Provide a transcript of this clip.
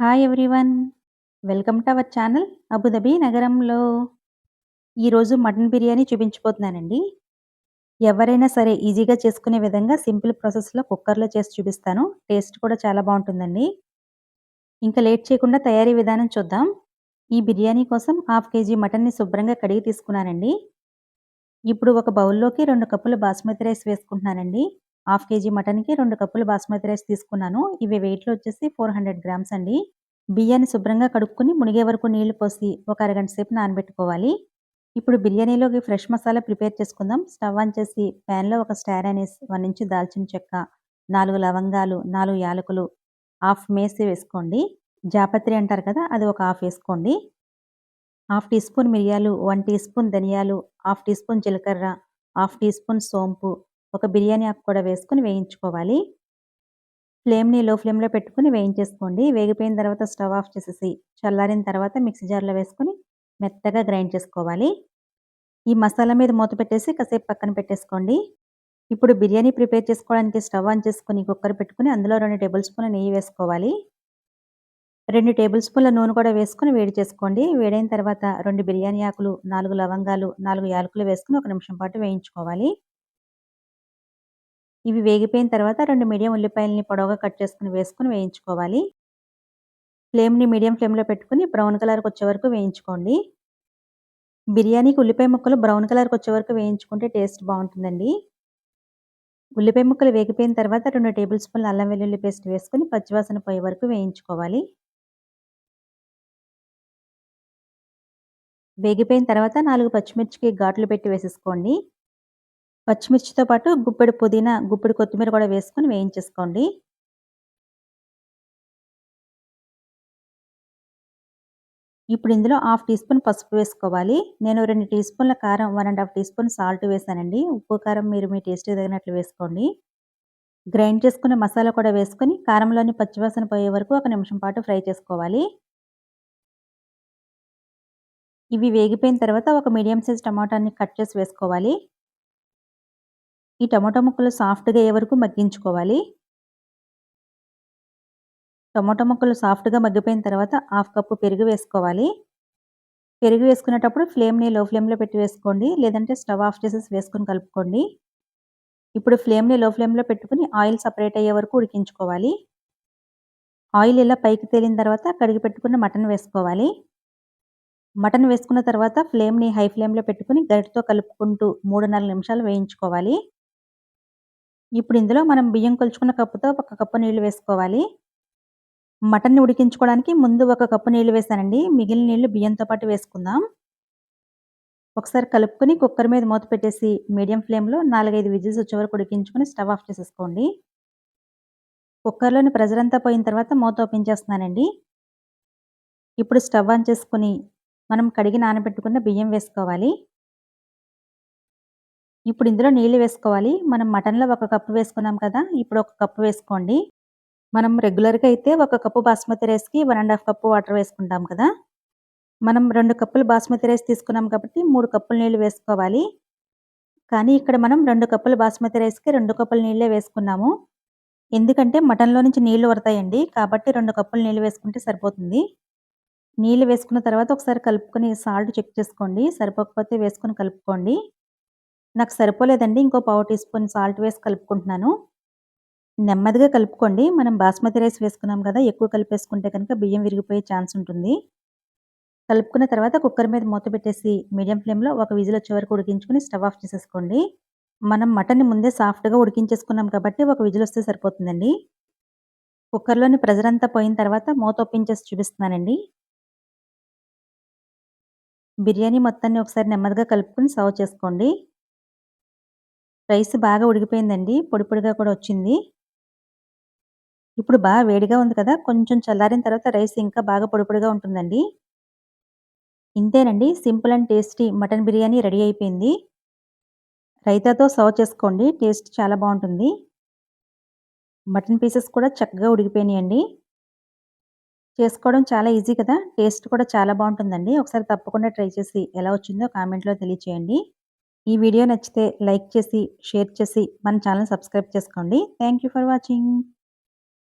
Hi everyone. Welcome to our channel Abu Dhabi నగరంలో. ఈరోజు mutton biryani చూపించబోతున్నానండి. ఎవరైనా సరే ఈజీగా చేసుకునే విధంగా సింపుల్ ప్రాసెస్‌లో కుక్కర్‌లో చేసి చూపిస్తాను. టేస్ట్ కూడా చాలా బావుంటుందండి. ఇంకా లేట్ చేయకుండా తయారీ విధానం చూద్దాం. ఈ బిర్యానీ కోసం హాఫ్ కేజీ మటన్‌ని శుభ్రంగా కడిగి తీసుకున్నానండి. ఇప్పుడు ఒక బౌల్‌లోకి 2 కప్పులు బాస్మతి రైస్ వేసుకుంటున్నానండి. హాఫ్ కేజీ మటన్‌కి 2 కప్పులు బాస్మతి రైస్ తీసుకున్నాను. ఇవి వెయిట్‌లో వచ్చేసి 400 గ్రామ్స్ అండి. బియ్యాన్ని శుభ్రంగా కడుక్కొని మునిగే వరకు నీళ్లు పోసి ఒక అరగంట సేపు నానబెట్టుకోవాలి. ఇప్పుడు బిర్యానీలోకి ఫ్రెష్ మసాలా ప్రిపేర్ చేసుకుందాం. స్టవ్ ఆన్ చేసి ప్యాన్‌లో ఒక స్టార్ అనీస్, 1 ఇంచు దాల్చిన చెక్క, 4 లవంగాలు, 4 యాలకులు, హాఫ్ మేసి వేసుకోండి. జాపత్రి అంటారు కదా! అది ఒక హాఫ్ వేసుకోండి. హాఫ్ టీ స్పూన్ మిరియాలు, 1 టీ స్పూన్ ధనియాలు, హాఫ్ టీ స్పూన్ జీలకర్ర, హాఫ్ టీ స్పూన్ సోంపు, ఒక బిర్యానీ ఆకు కూడా వేసుకొని వేయించుకోవాలి. ఫ్లేమ్‌ని లో ఫ్లేమ్‌లో పెట్టుకొని వేయించేసుకోండి. వేగిపోయిన తర్వాత స్టవ్ ఆఫ్ చేసేసి, చల్లారిన తర్వాత మిక్సీ జార్‌లో వేసుకొని మెత్తగా గ్రైండ్ చేసుకోవాలి. ఈ మసాలా మీద మూత పెట్టేసి కాసేపు పక్కన పెట్టేసుకోండి. ఇప్పుడు బిర్యానీ ప్రిపేర్ చేసుకోవడానికి స్టవ్ ఆన్ చేసుకొని కుక్కర్ పెట్టుకొని అందులో 2 టేబుల్ స్పూన్ల నెయ్యి వేసుకోవాలి. 2 టేబుల్ స్పూన్ల నూనె కూడా వేసుకొని వేడి చేసుకోండి. వేడైన తర్వాత 2 బిర్యానీ ఆకులు, 4 లవంగాలు, 4 యాలకులు వేసుకొని ఒక నిమిషం పాటు వేయించుకోవాలి. ఇవి వేగిపోయిన తర్వాత 2 మీడియం ఉల్లిపాయలని పొడవుగా కట్ చేసుకొని వేసుకొని వేయించుకోవాలి. ఫ్లేమ్‌ని మీడియం ఫ్లేమ్‌లో పెట్టుకొని బ్రౌన్ కలర్‌కొచ్చే వరకు వేయించుకోండి. బిర్యానీకి ఉల్లిపాయ ముక్కలు బ్రౌన్ కలర్‌కొచ్చే వరకు వేయించుకుంటే టేస్ట్ బావుంటుందండి. ఉల్లిపాయ ముక్కలు వేగిపోయిన తర్వాత 2 టేబుల్ స్పూన్ల అల్లం వెల్లుల్లి పేస్ట్ వేసుకొని పచ్చివాసన పోయే వరకు వేయించుకోవాలి. వేగిపోయిన తర్వాత 4 పచ్చిమిర్చికి ఘాట్లు పెట్టి వేసేసుకోండి. పచ్చిమిర్చితో పాటు గుప్పెడు పుదీనా, గుప్పెడు కొత్తిమీర కూడా వేసుకొని వేయించేసుకోండి. ఇప్పుడు ఇందులో హాఫ్ టీ స్పూన్ పసుపు వేసుకోవాలి. నేను 2 టీ స్పూన్ల కారం, 1 ½ టీ స్పూన్ సాల్ట్ వేసానండి. ఉప్పు, కారం మీరు మీ టేస్ట్‌కి తగినట్లు వేసుకోండి. గ్రైండ్ చేసుకున్న మసాలా కూడా వేసుకొని కారంలోని పచ్చివాసన పోయే వరకు ఒక నిమిషం పాటు ఫ్రై చేసుకోవాలి. ఇవి వేగిపోయిన తర్వాత ఒక మీడియం సైజ్ టమాటాని కట్ చేసి వేసుకోవాలి. ఈ టమాటా ముక్కలు సాఫ్ట్‌గా అయ్యే వరకు మగ్గించుకోవాలి. టమాటా ముక్కలు సాఫ్ట్‌గా మగ్గిపోయిన తర్వాత హాఫ్ కప్పు పెరుగు వేసుకోవాలి. పెరుగు వేసుకునేటప్పుడు ఫ్లేమ్‌ని లో ఫ్లేమ్‌లో పెట్టి వేసుకోండి. లేదంటే స్టవ్ ఆఫ్ చేసేసి వేసుకొని కలుపుకోండి. ఇప్పుడు ఫ్లేమ్‌ని లో ఫ్లేమ్‌లో పెట్టుకొని ఆయిల్ సెపరేట్ అయ్యే వరకు ఉడికించుకోవాలి. ఆయిల్ ఇలా పైకి తేలిన తర్వాత కడిగి పెట్టుకున్న మటన్ వేసుకోవాలి. మటన్ వేసుకున్న తర్వాత ఫ్లేమ్‌ని హై ఫ్లేమ్‌లో పెట్టుకొని గరిటెతో కలుపుకుంటూ 3, 4 నిమిషాలు వేయించుకోవాలి. ఇప్పుడు ఇందులో మనం బియ్యం కొలుచుకున్న కప్పుతో ఒక కప్పు నీళ్లు వేసుకోవాలి. మటన్‌ని ఉడికించుకోవడానికి ముందు ఒక కప్పు నీళ్లు వేసానండి. మిగిలిన నీళ్లు బియ్యంతో పాటు వేసుకుందాం. ఒకసారి కలుపుకొని కుక్కర్ మీద మూత పెట్టేసి మీడియం ఫ్లేమ్‌లో 4, 5 విజిల్స్ వచ్చే వరకు ఉడికించుకొని స్టవ్ ఆఫ్ చేసేసుకోండి. కుక్కర్‌లోని ప్రెషర్ అంతా పోయిన తర్వాత మూత ఓపెన్ చేస్తున్నానండి. ఇప్పుడు స్టవ్ ఆన్ చేసుకొని మనం కడిగి నానబెట్టుకున్న బియ్యం వేసుకోవాలి. ఇప్పుడు ఇందులో నీళ్లు వేసుకోవాలి. మనం మటన్‌లో ఒక కప్పు వేసుకున్నాం కదా! ఇప్పుడు ఒక కప్పు వేసుకోండి. మనం రెగ్యులర్‌గా అయితే ఒక కప్పు బాస్మతి రైస్‌కి 1 ½ కప్పు వాటర్ వేసుకుంటాం కదా! మనం 2 కప్పులు బాస్మతి రైస్ తీసుకున్నాం కాబట్టి 3 కప్పులు నీళ్లు వేసుకోవాలి. కానీ ఇక్కడ మనం 2 కప్పులు బాస్మతి రైస్‌కి 2 కప్పులు నీళ్ళే వేసుకున్నాము. ఎందుకంటే మటన్‌లో నుంచి నీళ్లు ఉడతాయండి. కాబట్టి 2 కప్పులు నీళ్లు వేసుకుంటే సరిపోతుంది. నీళ్లు వేసుకున్న తర్వాత ఒకసారి కలుపుకొని సాల్ట్ చెక్ చేసుకోండి. సరిపోకపోతే వేసుకొని కలుపుకోండి. నాకు సరిపోలేదండి. ఇంకో పావు టీ స్పూన్ సాల్ట్ వేసి కలుపుకుంటున్నాను. నెమ్మదిగా కలుపుకోండి. మనం బాస్మతి రైస్ వేసుకున్నాం కదా! ఎక్కువ కలిపేసుకుంటే కనుక బియ్యం విరిగిపోయే ఛాన్స్ ఉంటుంది. కలుపుకున్న తర్వాత కుక్కర్ మీద మూత పెట్టేసి మీడియం ఫ్లేమ్‌లో ఒక విజిల్ వచ్చే వరకు ఉడికించుకొని స్టవ్ ఆఫ్ చేసేసుకోండి. మనం మటన్‌ని ముందే సాఫ్ట్‌గా ఉడికించేసుకున్నాం కాబట్టి ఒక విజిల్ వస్తే సరిపోతుందండి. కుక్కర్‌లోని ప్రెషర్ అంతా పోయిన తర్వాత మూత ఓపెన్ చేసి చూపిస్తున్నానండి. బిర్యానీ మొత్తాన్ని ఒకసారి నెమ్మదిగా కలుపుకొని సర్వ్ చేసుకోండి. రైస్ బాగా ఉడికిపోయిందండి. పొడి పొడిగా కూడా వచ్చింది. ఇప్పుడు బాగా వేడిగా ఉంది కదా! కొంచెం చల్లారిన తర్వాత రైస్ ఇంకా బాగా పొడి పొడిగా ఉంటుందండి. ఇంతేనండి, simple and tasty mutton biryani ready అయిపోయింది. రైతాతో సర్వ్ చేసుకోండి. టేస్ట్ చాలా బావుంటుంది. మటన్ పీసెస్ కూడా చక్కగా ఉడికిపోయినాయండి. చేసుకోవడం చాలా ఈజీ కదా! టేస్ట్ కూడా చాలా బావుంటుందండి. ఒకసారి తప్పకుండా ట్రై చేసి ఎలా వచ్చిందో కామెంట్‌లో తెలియచేయండి. ఈ వీడియో నచ్చితే లైక్ చేసి, షేర్ చేసి మన ఛానెల్ సబ్స్క్రైబ్ చేసుకోండి. Thank you for watching.